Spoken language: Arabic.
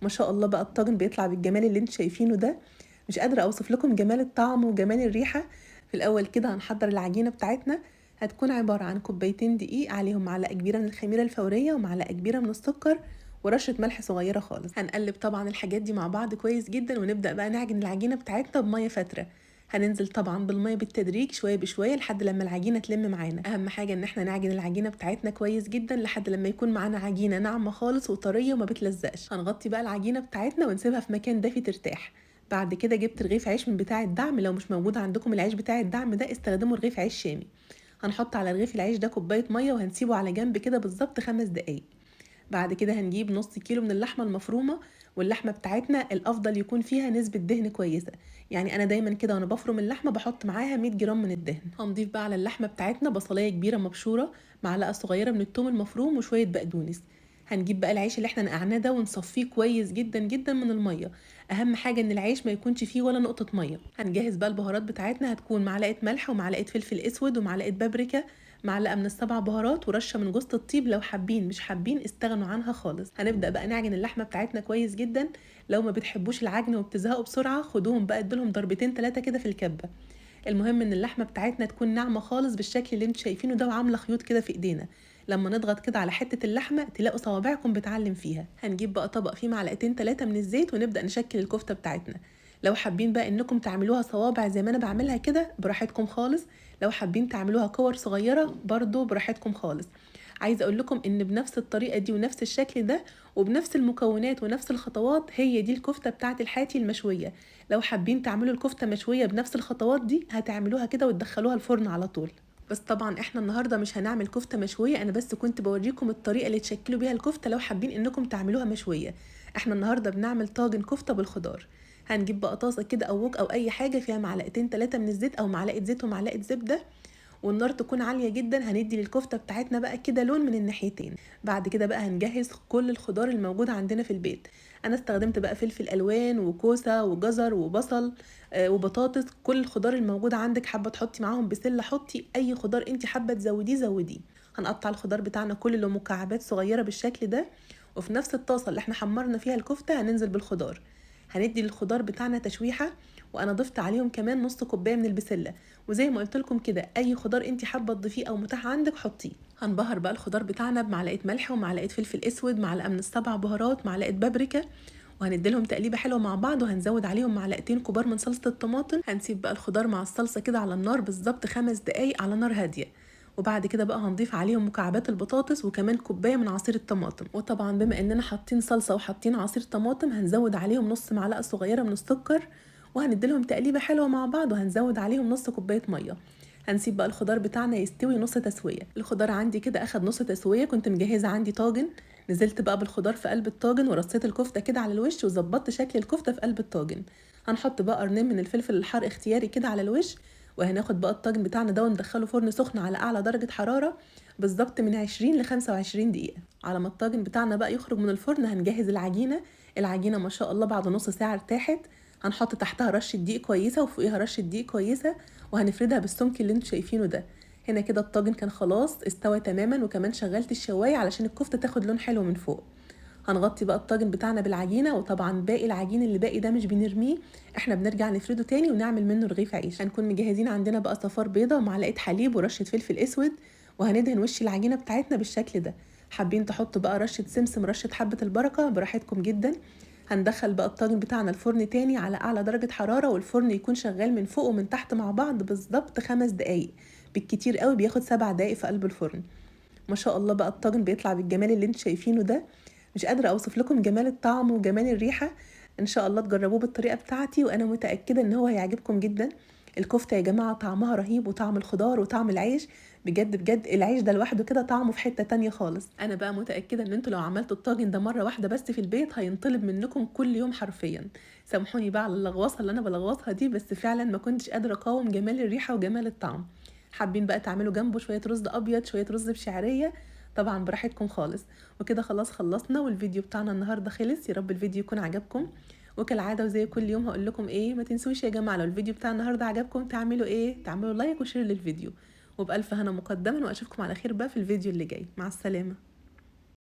ما شاء الله بقى الطاجن بيطلع بالجمال اللي انتوا شايفينه ده. مش قادرة اوصف لكم جمال الطعم وجمال الريحة. في الاول كده هنحضر العجينة بتاعتنا. هتكون عبارة عن كوبايتين دقيق، عليهم معلقة كبيرة من الخميرة الفورية ومعلقة كبيرة من السكر ورشة ملح صغيرة خالص. هنقلب طبعا الحاجات دي مع بعض كويس جدا، ونبدأ بقى نعجن العجينة بتاعتنا بمية فترة. هننزل طبعا بالمية بالتدريج شوية بشوية لحد لما العجينة تلم معانا. اهم حاجة ان احنا نعجن العجينة بتاعتنا كويس جدا لحد لما يكون معانا عجينة ناعمة خالص وطرية وما بتلزقش. هنغطي بقى العجينة بتاعتنا ونسيبها في مكان دافي ترتاح. بعد كده جبت رغيف عيش من بتاع الدعم، لو مش موجود عندكم العيش بتاع الدعم ده استخدموا رغيف عيش شامي. هنحط على رغيف العيش ده كوباية مية وهنسيبه على جنب كده بالظبط 5 دقايق. بعد كده هنجيب نص كيلو من اللحمة المفرومة، واللحمة بتاعتنا الأفضل يكون فيها نسبة دهن كويسة. يعني أنا دايما كده وأنا بفرم اللحمة بحط معاها 100 جرام من الدهن. هنضيف بقى على اللحمة بتاعتنا بصلاية كبيرة مبشورة، معلقة صغيرة من الثوم المفروم وشوية بقدونس. هنجيب بقى العيش اللي احنا نقعناه ده ونصفيه كويس جدا جدا من المية. أهم حاجة إن العيش ما يكونش فيه ولا نقطة مية. هنجهز بقى البهارات بتاعتنا، هتكون معلقة ملح ومعلقة فلفل أسود ومعلقة بابريكا، معلقة من السبع بهارات ورشة من جوز الطيب. لو حابين مش حابين استغنوا عنها خالص. هنبدأ بقى نعجن اللحمة بتاعتنا كويس جدا. لو ما بتحبوش العجن وبتزهقوا بسرعة خدوهم بقى ادولهم ضربتين 3 كده في الكبة. المهم ان اللحمة بتاعتنا تكون ناعمة خالص بالشكل اللي انتوا شايفينه ده وعاملة خيوط كده في ايدينا. لما نضغط كده على حتة اللحمة تلاقوا صوابعكم بتعلم فيها. هنجيب بقى طبق فيه معلقتين 3 من الزيت ونبدأ نشكل الكفتة بتاعتنا. لو حابين بقى انكم تعملوها صوابع زي ما انا بعملها كده براحتكم خالص. لو حابين تعملوها كور صغيرة برضو براحتكم خالص. عايزه اقول لكم ان بنفس الطريقه دي ونفس الشكل ده وبنفس المكونات ونفس الخطوات هي دي الكفته بتاعه الحاتي المشويه. لو حابين تعملوا الكفته مشويه بنفس الخطوات دي هتعملوها كده وتدخلوها الفرن على طول. بس طبعا احنا النهارده مش هنعمل كفته مشويه، انا بس كنت بوريكم الطريقه اللي تشكلوا بيها الكفته لو حابين انكم تعملوها مشويه. احنا النهارده بنعمل طاجن كفته بالخضار. هنجيب بقى طاسه كده او وok او اي حاجه فيها معلقتين 3 من الزيت او معلقه زيت ومعلقه زبده، والنار تكون عالية جدا. هندي للكفتة بتاعتنا بقى كده لون من الناحيتين. بعد كده بقى هنجهز كل الخضار الموجود عندنا في البيت. انا استخدمت بقى فلفل الوان وكوسة وجزر وبصل وبطاطس. كل الخضار الموجود عندك، حابة تحطي معاهم بسلة حطي، اي خضار انت حابة تزوديه زوديه. هنقطع الخضار بتاعنا كله مكعبات صغيرة بالشكل ده، وفي نفس الطاسة اللي احنا حمرنا فيها الكفتة هننزل بالخضار. هندي للخضار بتاعنا تشويحة، وانا ضفت عليهم كمان نص كوبايه من البسله. وزي ما قلت لكم كده اي خضار انت حابه تضيفيه او متاح عندك حطيه. هنبهر بقى الخضار بتاعنا بمعلقه ملح ومعلقه فلفل اسود، معلقه من السبع بهارات، معلقه بابريكا، وهنديلهم تقليبه حلوه مع بعض. وهنزود عليهم معلقتين كبار من صلصه الطماطم. هنسيب بقى الخضار مع الصلصه كده على النار بالظبط 5 دقايق على نار هاديه. وبعد كده بقى هنضيف عليهم مكعبات البطاطس وكمان كوبايه من عصير الطماطم. وطبعا بما اننا حاطين صلصه وحاطين عصير طماطم هنزود عليهم نص معلقه صغيره من السكر، وهنديلهم تقليبه حلوه مع بعض. وهنزود عليهم نص كوبايه ميه. هنسيب بقى الخضار بتاعنا يستوي نص تسويه. الخضار عندي كده اخد نص تسويه، كنت مجهزه عندي طاجن. نزلت بقى بالخضار في قلب الطاجن ورصيت الكفته كده على الوش وظبطت شكل الكفته في قلب الطاجن. هنحط بقى قرنين من الفلفل الحار اختياري كده على الوش. وهناخد بقى الطاجن بتاعنا ده وندخله فرن سخن على اعلى درجه حراره بالظبط من 20 ل 25 دقيقه. على ما الطاجن بتاعنا بقى يخرج من الفرن هنجهز العجينه. العجينه ما شاء الله بعد نص ساعه ارتاحت. هنحط تحتها رشه دقيق كويسه وفوقيها رشه دقيق كويسه، وهنفردها بالسمك اللي انتوا شايفينه ده. هنا كده الطاجن كان خلاص استوى تماما، وكمان شغلت الشوايه علشان الكفته تاخد لون حلو من فوق. هنغطي بقى الطاجن بتاعنا بالعجينه، وطبعا باقي العجين اللي باقي ده مش بنرميه، احنا بنرجع نفرده تاني ونعمل منه رغيف عيش. هنكون مجهزين عندنا بقى صفار بيضه ومعلقه حليب ورشه فلفل اسود، وهندهن وش العجينه بتاعتنا بالشكل ده. حابين تحطوا بقى رشه سمسم رشه حبه البركه براحتكم جدا. هندخل بقى الطاجن بتاعنا الفرن تاني على اعلى درجه حراره، والفرن يكون شغال من فوق ومن تحت مع بعض بالظبط 5 دقايق. بالكتير قوي بياخد 7 دقايق في قلب الفرن. ما شاء الله بقى الطاجن بيطلع بالجمال اللي انتوا شايفينه ده. مش قادرة اوصف لكم جمال الطعم وجمال الريحة. ان شاء الله تجربوه بالطريقة بتاعتي وانا متأكدة ان هو هيعجبكم جدا. الكفتة يا جماعة طعمها رهيب، وطعم الخضار وطعم العيش. بجد بجد العيش ده لوحده كده طعمه في حتة تانية خالص. انا بقى متأكدة ان انتوا لو عملتوا الطاجن ده مرة واحدة بس في البيت هينطلب منكم كل يوم حرفيا. سامحوني بقى على اللغوصة اللي انا بلغوصها دي، بس فعلا ما كنتش قادرة اقاوم جمال الريحة وجمال الطعم. حابين بقى تعملوا جنبه شوية رز ابيض شوية رز بشعرية، طبعا براحتكم خالص. وكده خلاص خلصنا والفيديو بتاعنا النهارده خلص. يا رب الفيديو يكون عجبكم. وكالعاده وزي كل يوم هقول لكم ايه، ما تنسوش يا جماعه لو الفيديو بتاع النهارده عجبكم تعملوا ايه، تعملوا لايك وشير للفيديو. وبألف هنا مقدما، واشوفكم على خير بقى في الفيديو اللي جاي. مع السلامه.